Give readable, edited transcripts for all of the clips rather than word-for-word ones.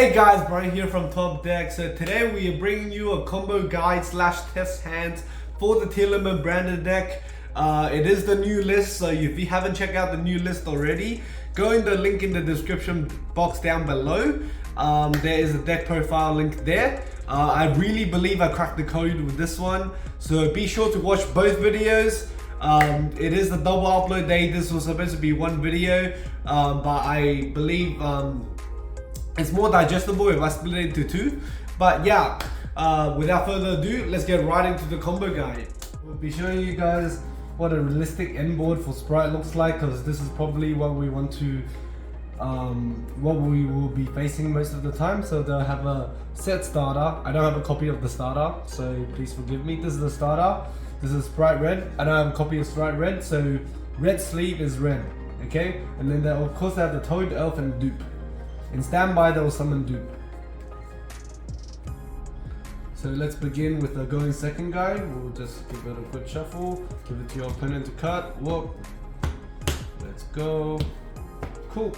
Hey guys, Brian here from Top Deck. So today we are bringing you a combo guide slash test hands for the Tearlament branded deck. It is the new list, so if you haven't checked out the new list already, go in the link in the description box down below. There is a deck profile link there. I really believe I cracked the code with this one, so be sure to watch both videos. It is the double upload day. This was supposed to be one video, but I believe it's more digestible if I split it into two. But yeah, without further ado, let's get right into the combo guide. We'll be showing you guys what a realistic end board for Sprite looks like, because this is probably what we want to what we will be facing most of the time. So they'll have a set starter. I don't have a copy of the starter, so please forgive me. This is the starter. This is Sprite red. I don't have a copy of Sprite red, so red sleeve is red. Okay, and then they'll of course have the Toad, Elf, and Dupe. In standby, they will summon Dupe. So let's begin with the going second guide. We'll just give it a quick shuffle, give it to your opponent to cut. Whoop. Let's go. Cool.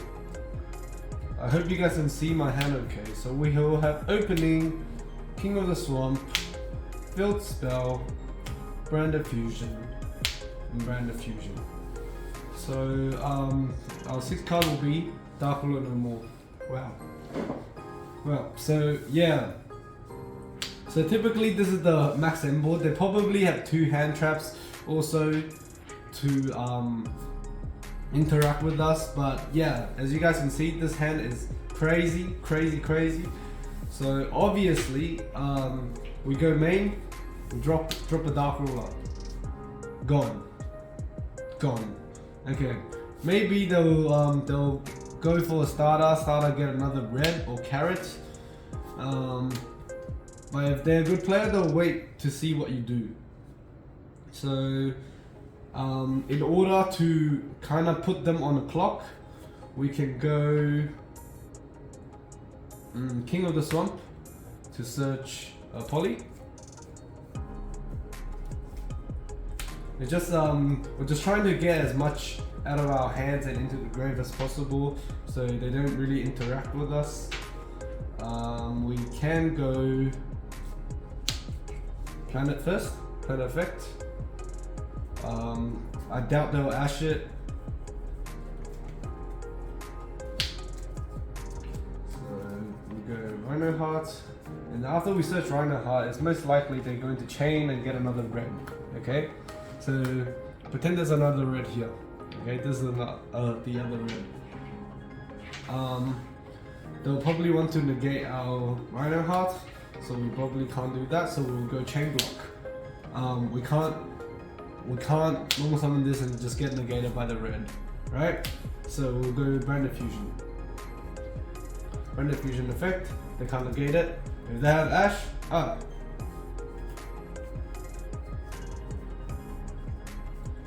I hope you guys can see my hand okay. So we will have opening, King of the Swamp, Field Spell, Branded Fusion, and Branded Fusion. So our 6th card will be Dark Ruler No More. Wow. Well, so yeah. So typically this is the max end board. They probably have 2 hand traps also to interact with us. But yeah, as you guys can see, this hand is crazy. So obviously, we go main, we drop a Dark Ruler. Gone. Okay. Maybe they'll go for a starter, get another red or carrot. But if they're a good player, they'll wait to see what you do. So in order to kind of put them on a clock, we can go King of the Swamp to search a poly. We're just trying to get as much out of our hands and into the grave as possible, so they don't really interact with us. We can go planet first, planet effect. I doubt they'll ash it. So we go Rhino Heart, and after we search Rhino Heart, it's most likely they're going to chain and get another red. Okay, so pretend there's another red here. Okay, this is the other red. They'll probably want to negate our Rhino Heart, so we probably can't do that. So we'll go chain block. We can't normal summon this and just get negated by the red, right? So we'll go Branded Fusion. Branded Fusion effect. They can't negate it. If they have Ash,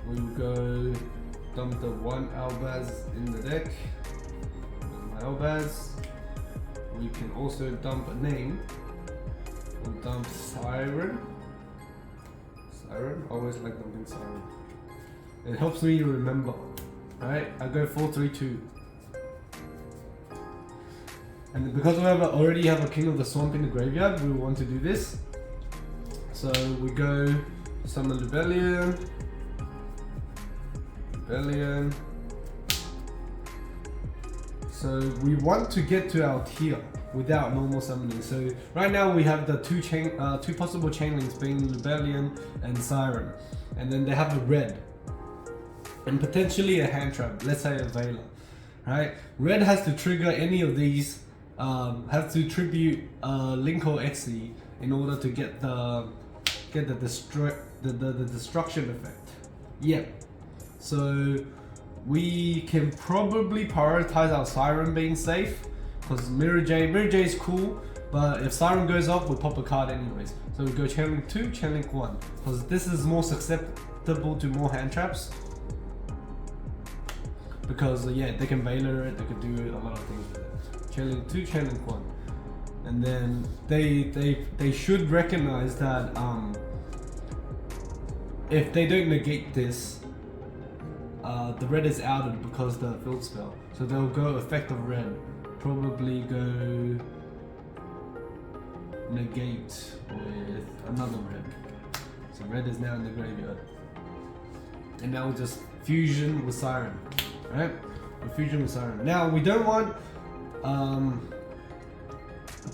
we will go dump the 1 Albaz in the deck. There's my Albaz. We can also dump a name. We'll dump Siren. Always like dumping Siren. It helps me remember. Alright, I go 4-3-2. And because we already have a King of the Swamp in the graveyard, we want to do this. So we go summon Rebellion. So we want to get to our tier without normal summoning. So right now we have the two possible chain links being Rebellion and Siren, and then they have a red and potentially a hand trap. Let's say a Veiler, right? Red has to trigger any of these. Have to tribute Link or Xe in order to get the destruction effect. Yep. So we can probably prioritize our Siren being safe, because Mirror J is cool, but if Siren goes off, we'll pop a card anyways. So we go Chain Link 2, Chain Link 1, because this is more susceptible to more hand traps. Because yeah, they can Veiler it, they could do a lot of things with it. Chain Link 2, Chain Link 1. And then they should recognize that if they don't negate this, the red is outed because the field spell. So they'll go effect of red. Probably go negate with another red. So red is now in the graveyard. And now we just fusion with Siren. Right? We fusion with Siren. Now we don't want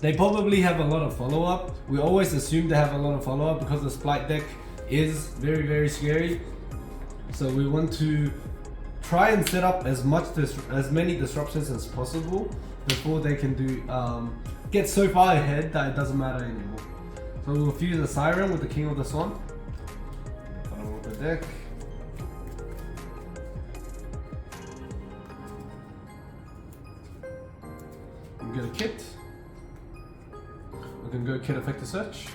they probably have a lot of follow-up. We always assume they have a lot of follow-up because the Splight deck is very, very scary. So we want to try and set up as many disruptions as possible before they can do get so far ahead that it doesn't matter anymore. So we'll fuse a Siren with the King of the Swan. Follow up the deck. We get a kit. We can go kit effector search.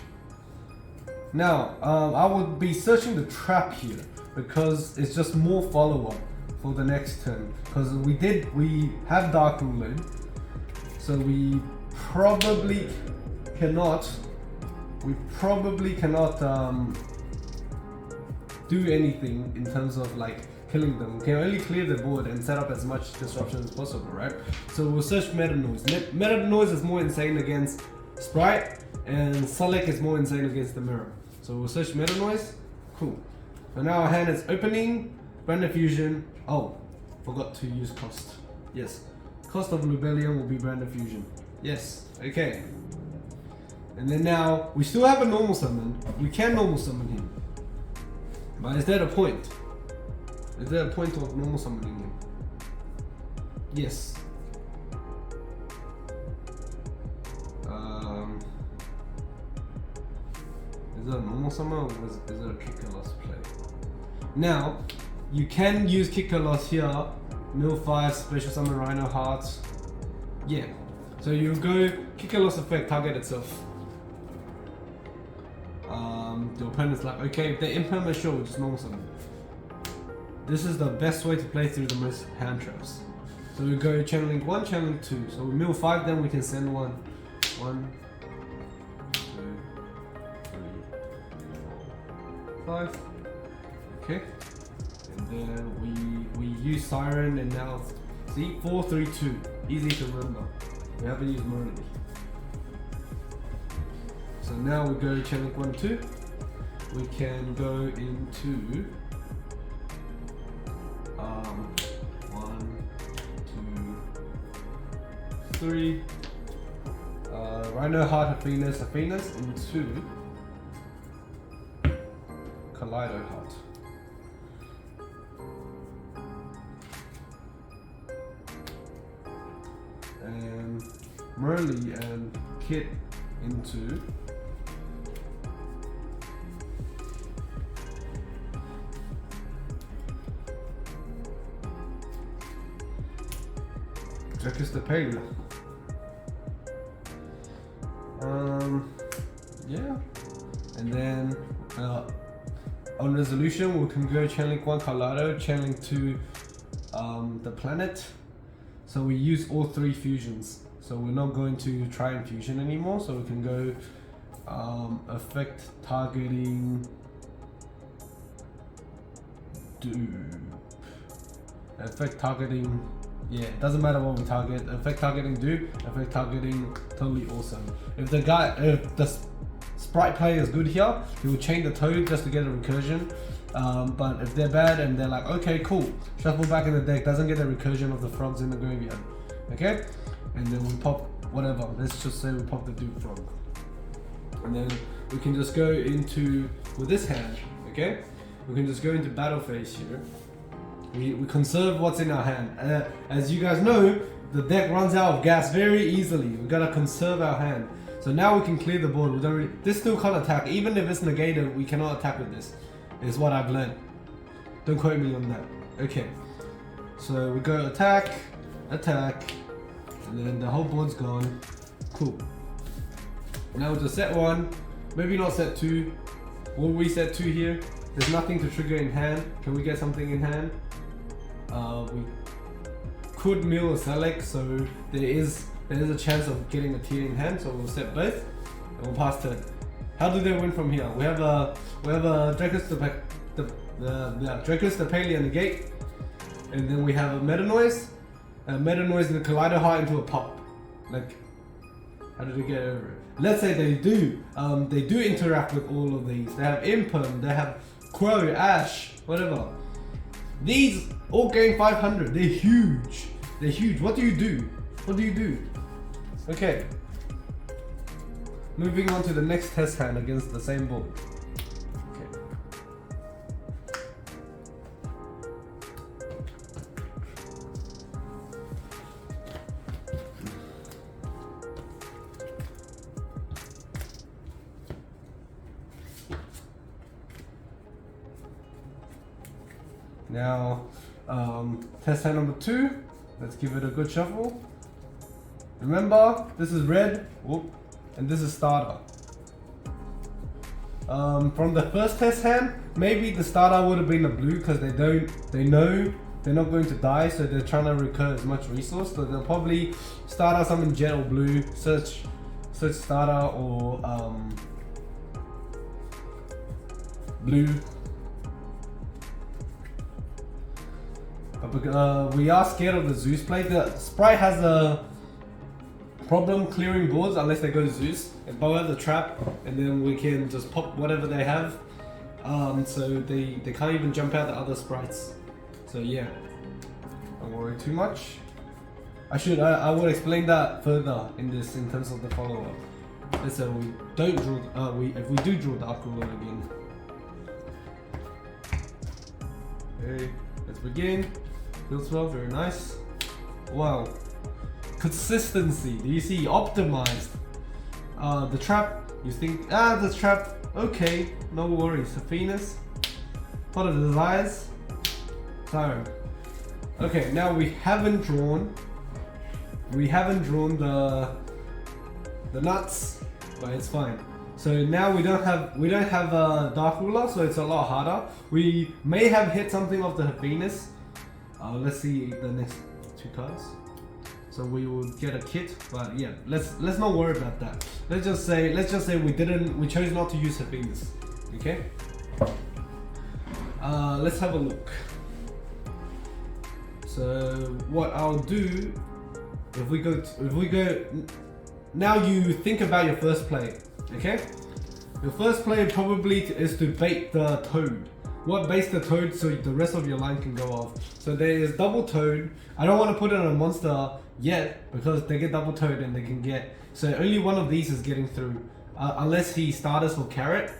Now, I would be searching the trap here because it's just more follow-up for the next turn. Because we have Dark Ruler, so we probably cannot do anything in terms of like killing them. We can only clear the board and set up as much disruption as possible, right? So we'll search Meta Noise. Meta Noise is more insane against Sprite, and Sulek is more insane against the Mirror. So we'll search Meta Noise. Cool. So now our hand is opening, Brand Fusion. Oh, forgot to use cost. Yes. Cost of Rebellion will be Brand Fusion. Yes. Okay. And then now we still have a normal summon. We can normal summon him. But is there a point? Is there a point of normal summoning him? Yes. Is it a normal summon or is it a kicker loss play? Now, you can use kicker loss here. Mill 5, special summon Rhino Hearts. Yeah. So you go kicker loss effect, target itself. The opponent's like, okay, if they're impermanent, sure, we'll just normal summon. This is the best way to play through the most hand traps. So we go channeling 1, channeling 2. So we mill 5, then we can send 1. 1, 2, 3, 4, 5. Okay. And then we use Siren, and now see 4, 3, 2. Easy to remember. We haven't used Morally. So now we go channeling 1, 2. We can go into 1, 2, 3. Rhino Heart Athena's into Kaleido Heart. And Merly and Kit into the Paleo. Yeah, and then on resolution we can go channeling 1 Kaleido, channeling 2 the planet. So we use all 3 fusions. So we're not going to try and fusion anymore. So we can go effect targeting dupe. Effect targeting. Yeah, it doesn't matter what we target. Effect targeting dupe, effect targeting totally awesome. If the Sprite player is good here, he will chain the Toad just to get a recursion. But if they're bad and they're like, okay, cool, shuffle back in the deck, doesn't get a recursion of the frogs in the graveyard. Okay? And then we pop whatever. Let's just say we pop the dupe frog. And then we can just go into, with this hand, okay? We can just go into battle phase here. We conserve what's in our hand. As you guys know, the deck runs out of gas very easily. We gotta conserve our hand. So now we can clear the board. We don't really, this still can't attack. Even if it's negated, we cannot attack with this. Is what I've learned. Don't quote me on that. Okay. So we go attack, attack, and then the whole board's gone. Cool. Now we'll just set 1. Maybe not set 2. We'll reset 2 here. There's nothing to trigger in hand. Can we get something in hand? We could mill a select, so there is a chance of getting a tier in hand. So we'll set both, and we'll pass turn. How do they win from here? We have a Dracus the Paleo negate, and then we have a Meta Noise, and the Kaleido Heart into a pop. Like, How do they get over it? Let's say they do interact with all of these. They have Imperm, they have Crow, Ash, whatever. These all gain 500. They're huge. They're huge. What do you do? What do you do? Okay. Moving on to the next test hand against the same board. Okay. Now, test hand number 2. Let's give it a good shuffle. Remember, this is red, whoop, and this is starter. From the first test hand, maybe the starter would have been a blue because they know they're not going to die, so they're trying to recur as much resource. So they'll probably start out something jet or blue, search starter or blue. But we are scared of the Zeus play. The sprite has a problem clearing boards unless they go Zeus and bow out the trap, and then we can just pop whatever they have. So they can't even jump out the other sprites. So yeah, don't worry too much. I will explain that further in terms of the follow up. Let's say we don't draw. If we do draw Dark Ruler again. Okay, let's begin. Feels well, very nice. Wow. Consistency, do you see? Optimized. The trap, you think, the trap, okay, no worries. Venus, Pot of Desires, Siren. Okay, now we haven't drawn the nuts, but it's fine. So now we don't have a Dark Ruler, so it's a lot harder. We may have hit something of the Venus. Let's see the next 2 cards. So we will get a kit, but yeah, let's not worry about that. Let's just say we chose not to use Venus. Okay. Let's have a look. So what I'll do, if we go now, you think about your first play. Okay. Your first play probably is to bait the Toad. What baits the Toad so the rest of your line can go off. So there is double Toad. I don't want to put it on a monster yet because they get double Toad and they can get, so only one of these is getting through, unless he starters for Carrot,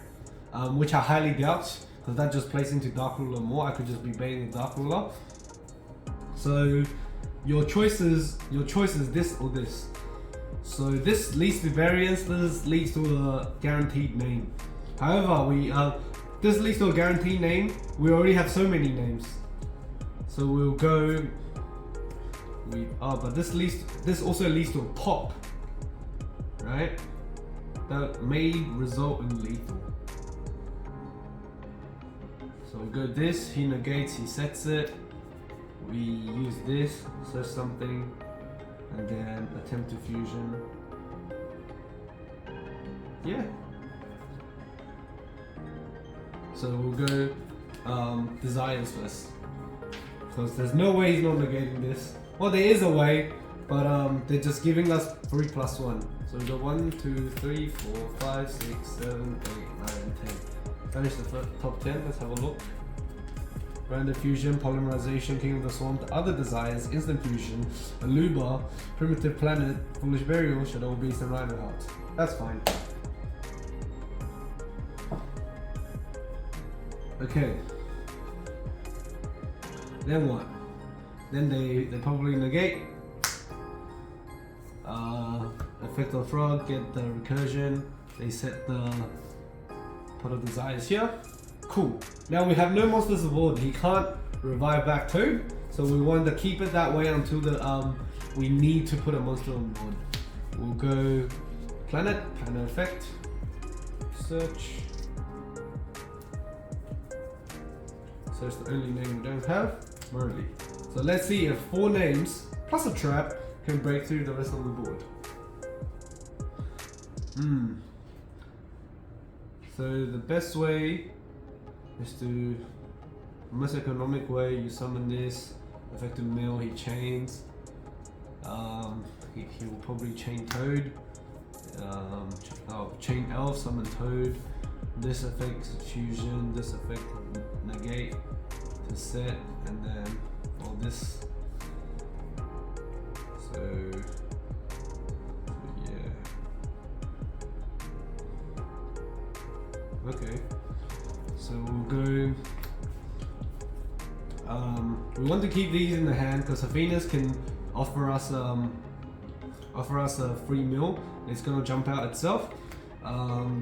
which I highly doubt because that just plays into Dark Ruler more. I could just be baiting Dark Ruler. So your choice is this or this. So this leads to variance, this leads to a guaranteed name. However, this leads to a guaranteed name. We already have so many names. So we'll go, but this also leads to a pop, right? That may result in lethal. So we go this, he negates, he sets it. We use this, search something, and then attempt to fusion. Yeah. So we'll go Desires first. Because there's no way he's not negating this. Well, there is a way, but they're just giving us 3+1. So we go 1, 2, 3, 4, 5, 6, 7, 8, 9, 10. Finish the top 10, let's have a look. Random Fusion, Polymerization, King of the Swamp, the other Desires, Instant Fusion, Aluba, Primitive Planet, Foolish Burial, Shadow Beast, and Rhino Heart. That's fine. Okay. Then what? Then they probably negate. Effect on Frog, get the recursion. They set the Pot of Desires here. Cool. Now we have no monsters aboard. He can't revive back Toad, so we want to keep it that way until we need to put a monster on board. We'll go Planet Effect, Search. Search the only name we don't have, Merly. So let's see if 4 names plus a trap can break through the rest of the board. So the best way is to, the most economic way, you summon this, effective mill, he chains. He will probably chain Toad. Chain Elf, Summon Toad, this effect fusion, this effect negate to set, and then all this. So yeah. Okay. So we'll go. We want to keep these in the hand because Venus can offer us a free meal. It's gonna jump out itself.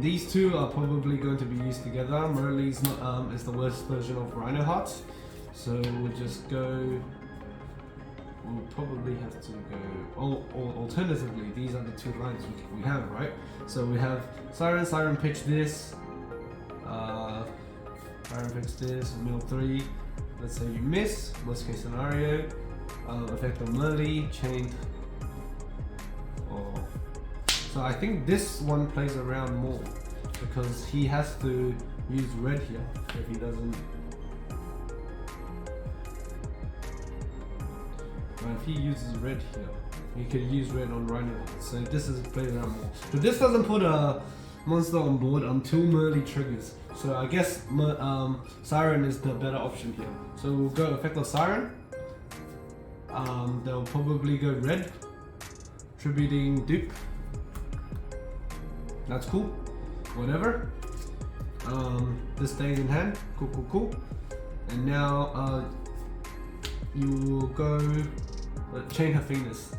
These two are probably going to be used together. Merle's not is the worst version of Rhino Hearts, so we'll just go. We'll probably have to go. Alternatively, these are the two lines we have, right? So we have Siren pitch this. Siren pitch this. Mill 3. Let's say you miss. Worst case scenario. Effect on Merle. Chained. So I think this one plays around more because he has to use red here if he doesn't. Well, if he uses red here, he could use red on Rhino. So this is played around more. So this doesn't put a monster on board until Merle triggers. So I guess Siren is the better option here. So we'll go effect of Siren. They'll probably go red, tributing dupe. That's cool. Whatever. This stays in hand. Cool. And now you will go chain her Venus.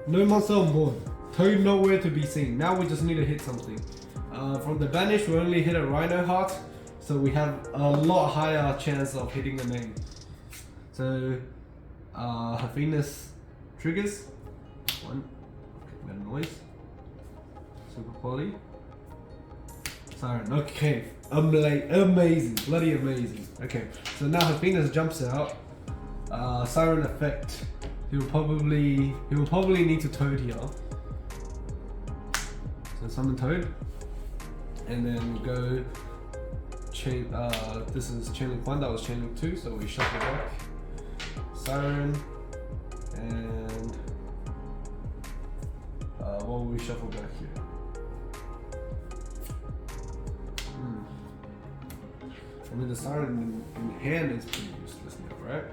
No monster on board. Toad nowhere to be seen. Now we just need to hit something. From the banish, we only hit a Rhino Heart, so we have a lot higher chance of hitting the name. So her Venus triggers. One. Okay, that noise. Super Poly. Siren. Okay. Amazing. Bloody amazing. Okay. So now her Venus jumps out. Siren effect. He will probably need to Toad here. So summon Toad. And then we go chain. This is Chainlink 1. That was Chainlink 2. So we shuffle back. Siren. And what will we shuffle back here? I mean, the Siren in hand is pretty useless now, right?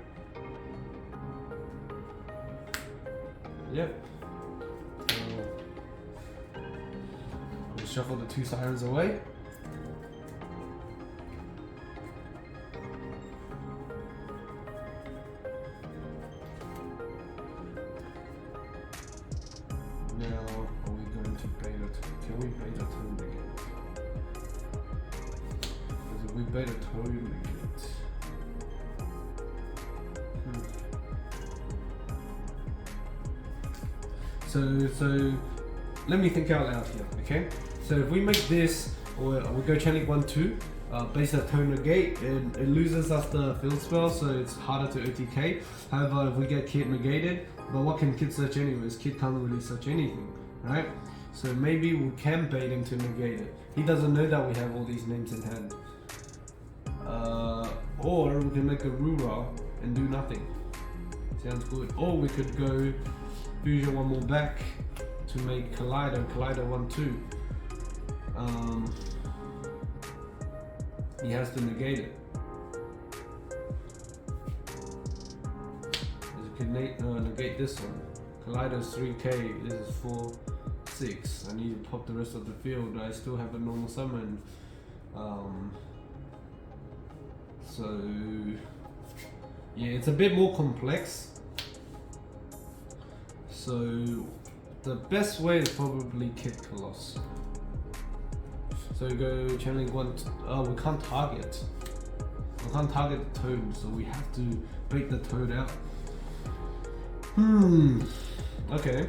Yep. We'll shuffle the two Sirens away. Now, are we going to beta? Can we beta Toad again? Because if we beta Toad again. So let me think out loud here, okay? So if we make this, or we go Chainlink 1, 2, base at Toad negate, it loses us the field spell, so it's harder to OTK. However, if we get Kid negated, but what can Kid search anyways? Kid can't really search anything, right? So maybe we can bait him to negate it. He doesn't know that we have all these names in hand. Or we can make a Rura and do nothing. Sounds good. Or we could go Fusion one more back to make Collider 1, 2. He has to negate it. You can negate this one. Collider's 3k, this is 4, 6. I need to pop the rest of the field. I still have a normal summon. So yeah, it's a bit more complex. So the best way is probably Kid Coloss. So we go Chainlink 1. We can't target. We can't target the Toad, so we have to bait the Toad out. Okay.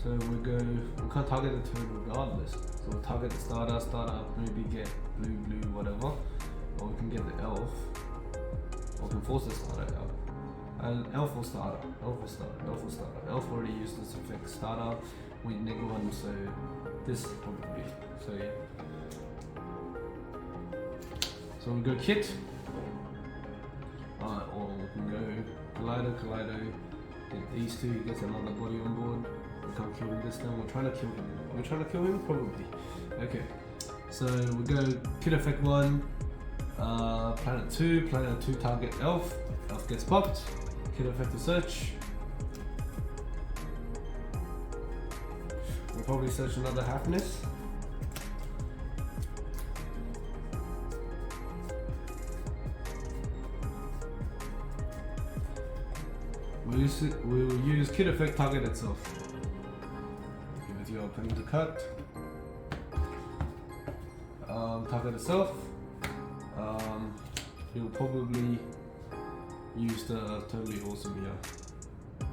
So we can't target the Toad regardless. So we'll target the starter, maybe get blue, whatever. Or we can get the elf. Or we can force the starter out. Elf or starter. Elf already used this effect. Starter, we neg 1, so this probably. So yeah. So we go Kit. Or we can go Collider. Get these two, he gets another body on board. We can't kill him this time. We're trying to kill him. Are we trying to kill him? Probably. Okay. So we go kit effect 1, planet 2 target elf. Elf gets popped. Kit effect to search. We'll probably search another happiness. We'll use kit effect target itself. Give it your opening to cut. Target itself. You'll probably use the totally awesome here.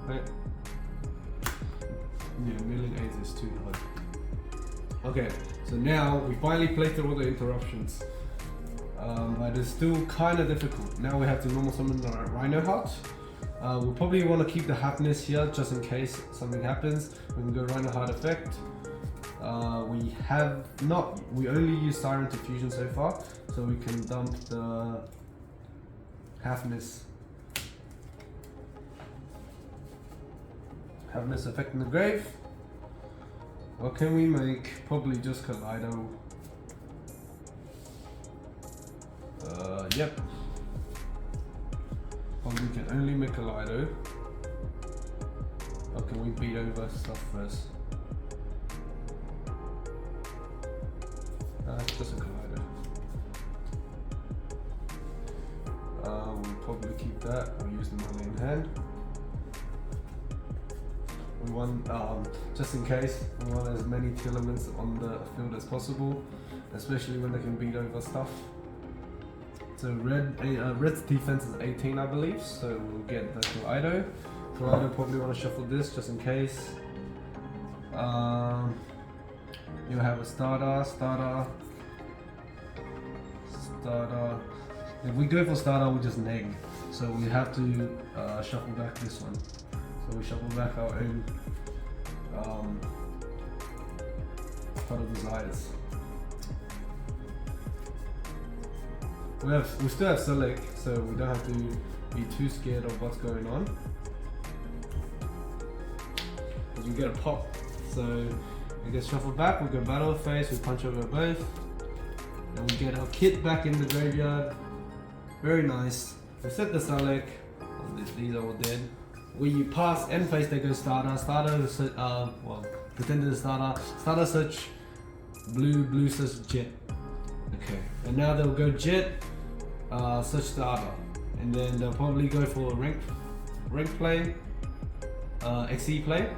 Right? Yeah, milling 8 is too hard. Okay, so now we finally played through all the interruptions. But it's still kind of difficult. Now we have to normal summon the Rhino Heart. We'll probably want to keep the happiness here just in case something happens. We can go Rhino Heart effect. We only use Siren to fusion so far, so we can dump the happiness effect in the grave. What can we make? Probably just Kaleido. Yep. Probably can only make Kaleido. Or can we beat over stuff first? Just a Kaleido. We'll probably keep that. We'll use the money in hand. We want, just in case, we want as many Tearlaments on the field as possible, especially when they can beat over stuff. So Red's defense is 18, I believe, so we'll get the Kaleido. Kaleido probably want to shuffle this just in case. You'll have a starter. If we go for starter, we just neg. So we have to shuffle back this one. So we shuffle back our own Pot of Desires. We still have Select, so we don't have to be too scared of what's going on. Because we get a pop. So we get shuffled back, we go battle phase, we punch over both. And we get our kit back in the graveyard. Very nice. We set the Select. These are all dead. We pass end phase, they go starter. Pretend to starter. Starter search. Blue search jet. Okay. And now they'll go jet. Search starter. And then they'll probably go for rank play. XE play.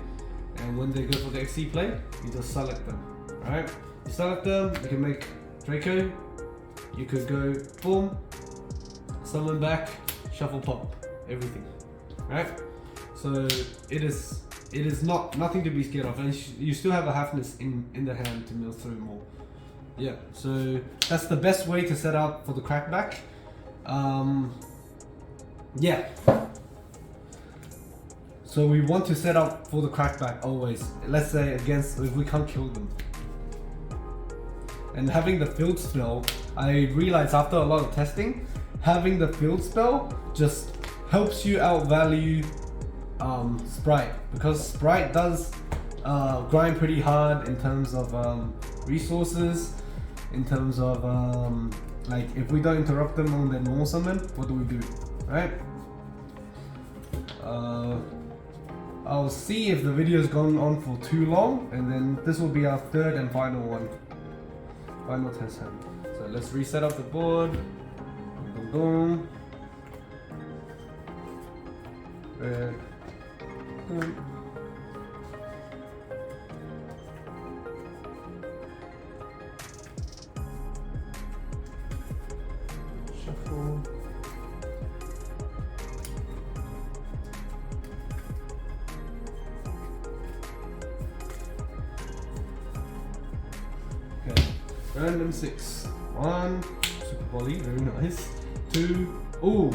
And when they go for the XE play, you just select them. Alright? You select them, you can make Draco. You could go boom. Summon back. Shuffle pop. Everything. Right? So it is nothing to be scared of, and you still have a happiness in the hand to mill through more. Yeah, so that's the best way to set up for the crackback. Yeah. So we want to set up for the crackback always. Let's say against if we can't kill them. And having the field spell, I realized after a lot of testing, having the field spell just helps you outvalue Sprite, because Sprite does grind pretty hard in terms of resources, in terms of like if we don't interrupt them on their normal summon, what do we do, right? I'll see if the video's gone on for too long, and then this will be our third and final one. Final test hand. So let's reset up the board. Boom, boom. Red. Shuffle. Okay, random 6. 1, super volley, very nice. 2, ooh,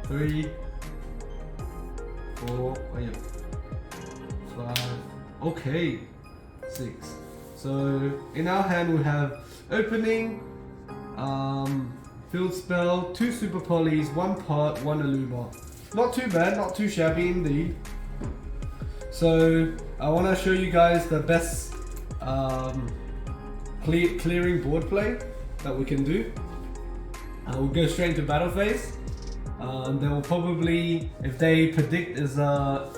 3, 4, oh yeah, 5, okay, 6. So in our hand we have opening, field spell, 2 super polys, 1 pot, 1 Aluba. Not too bad, not too shabby indeed. So I want to show you guys the best clearing board play that we can do. We'll go straight into battle phase. They will probably, if they predict is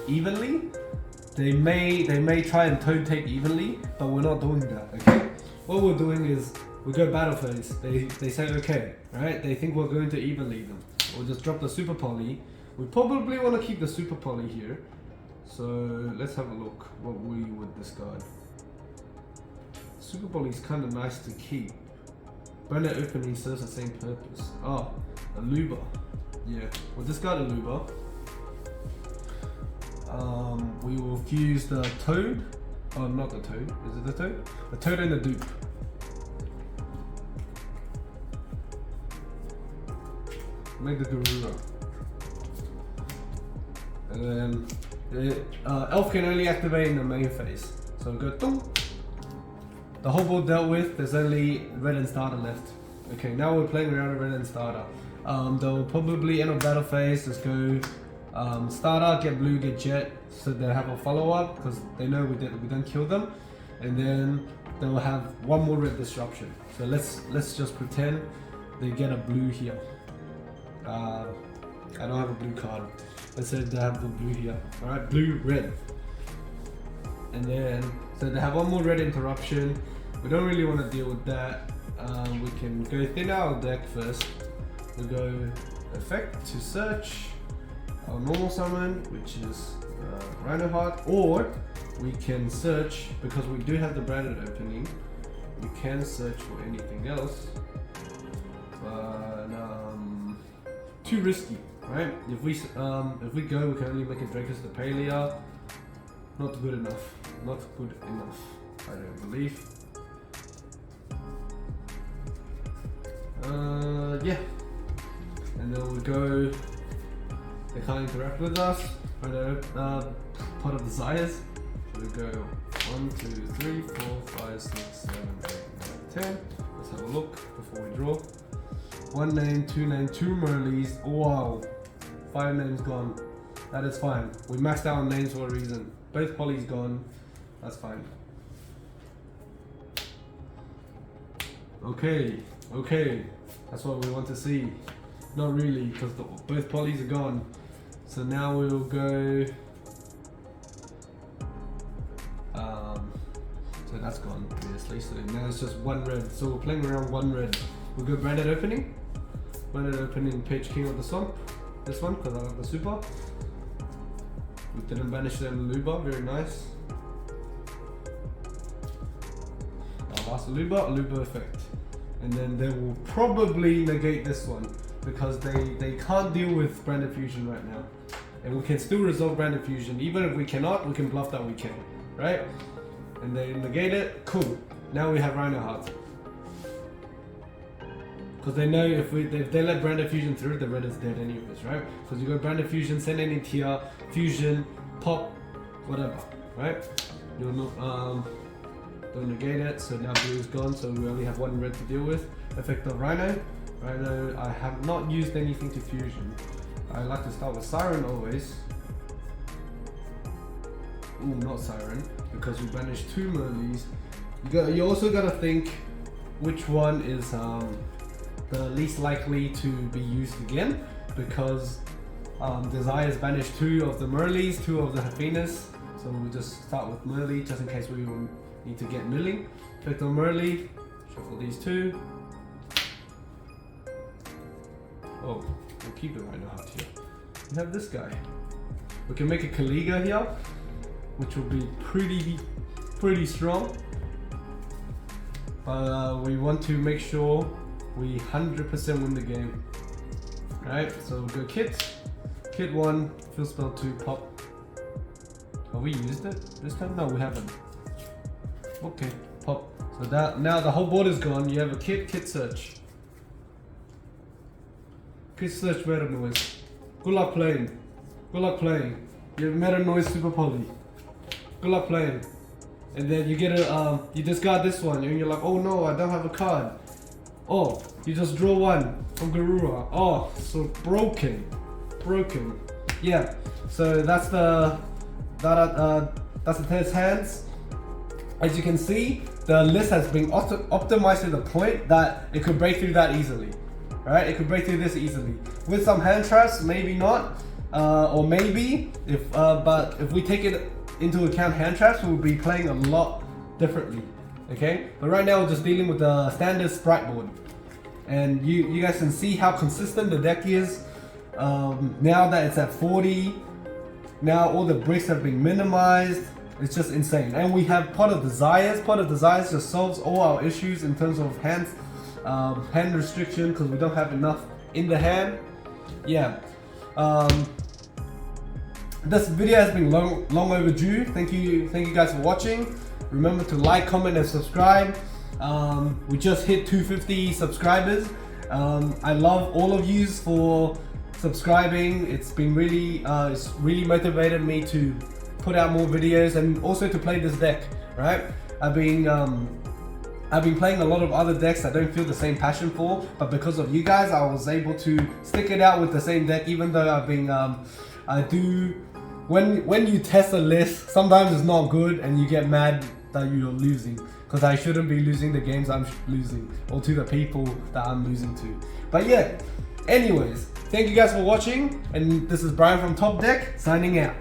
evenly, they may try and tone take evenly, but we're not doing that. Okay, what we're doing is we go battle phase. They say okay, right? They think we're going to evenly them. We'll just drop the super poly. We probably want to keep the super poly here. So let's have a look what we would discard. Super poly is kind of nice to keep. Branded opening serves the same purpose. Oh, a Luba. Yeah, we'll discard a Luba. We will fuse the Toad. Oh, not the Toad. Is it the Toad? The Toad and the Dupe. Make the Garura. And then the Elf can only activate in the main phase. So we'll go dong. The whole board dealt with, there's only red and starter left. Okay, now we're playing around with red and starter. They'll probably end of battle phase, just go starter, get blue, get jet, so they have a follow up because they know we didn't kill them, and then they'll have one more red disruption. So let's just pretend they get a blue here. I don't have a blue card. Let's say they have the blue here. All right, blue, red, and then so they have one more red interruption. We don't really want to deal with that. We can go thin out our deck first. We go effect to search our normal summon, which is Rhino Heart, or we can search, because we do have the branded opening, we can search for anything else, but too risky, right? If we go, we can only make a Dracus the Palia. Not good enough. Not good enough, I don't believe. Yeah. And then we go, they can't interact with us, but part of the size. So we go 1, 2, 3, 4, 5, 6, 7, 8, 9, 10. Let's have a look before we draw. 1 name, 2 name, 2 Merleys. Wow, 5 names gone. That is fine. We maxed out on names for a reason. Both polys gone. That's fine. Okay. That's what we want to see. Not really, because both polys are gone. So now we'll go. So that's gone, obviously. So now it's just 1 red. So we're playing around 1 red. We'll go branded opening. Branded opening, Page King of the Swamp. This one, because I have the super. We didn't banish them Luba, very nice. Last Luba effect. And then they will probably negate this one because they can't deal with Branded Fusion right now. And we can still resolve Branded Fusion. Even if we cannot, we can bluff that we can, right? And they negate it, cool. Now we have Rhino Heart. Because they know if they let Branded Fusion through, the red is dead anyways, right? Because you go Branded Fusion, send any tier, fusion, pop, whatever, right? You'll not, don't negate it, so now blue is gone, so we only have 1 red to deal with. Effect of Rhino. Rhino, I have not used anything to fusion. I like to start with Siren always. Ooh, not Siren, because we banished 2 Merleys. You also gotta think which one is the least likely to be used again, because Desire's banished 2 of the Merleys, 2 of the Hafinas, so we'll just start with Merley just in case we will need to get milling. Effect on Merley, shuffle these 2. Oh, we'll keep the Rhino Heart here. We have this guy. We can make a Kaliga here, which will be pretty strong. But we want to make sure we 100% win the game. Alright, so we'll go Kit 1, Field Spell 2, Pop. Have we used it this time? No, we haven't. Okay, Pop. So that now the whole board is gone. You have a Kit Search. Kit Search Meta Noise. Good luck playing. Good luck playing. You have Meta Noise Super Poly. Good luck playing. And then you get a you discard this one and you're like, oh no, I don't have a card. Oh, you just draw 1 from Garura. Oh, so broken. Yeah. So that's the that's the test hands. As you can see, the list has been optimized to the point that it could break through that easily. Right? It could break through this easily. With some hand traps, maybe not, or maybe but if we take it into account hand traps, we'll be playing a lot differently. Okay, but right now we're just dealing with the standard sprite board, and you guys can see how consistent the deck is. Now that it's at 40, now all the bricks have been minimized. It's just insane. And we have Pot of Desires. Pot of Desires just solves all our issues in terms of hand restriction, because we don't have enough in the hand. Yeah. This video has been long overdue. Thank you guys for watching. Remember to like, comment, and subscribe. We just hit 250 subscribers. I love all of you for subscribing. It's been it's really motivated me to put out more videos and also to play this deck. Right? I've been playing a lot of other decks I don't feel the same passion for, but because of you guys, I was able to stick it out with the same deck. Even though I've been, when you test a list, sometimes it's not good and you get mad that you're losing, because I shouldn't be losing the games I'm losing, or to the people that I'm losing to. But yeah, anyways, thank you guys for watching, and this is Brian from Top Deck signing out.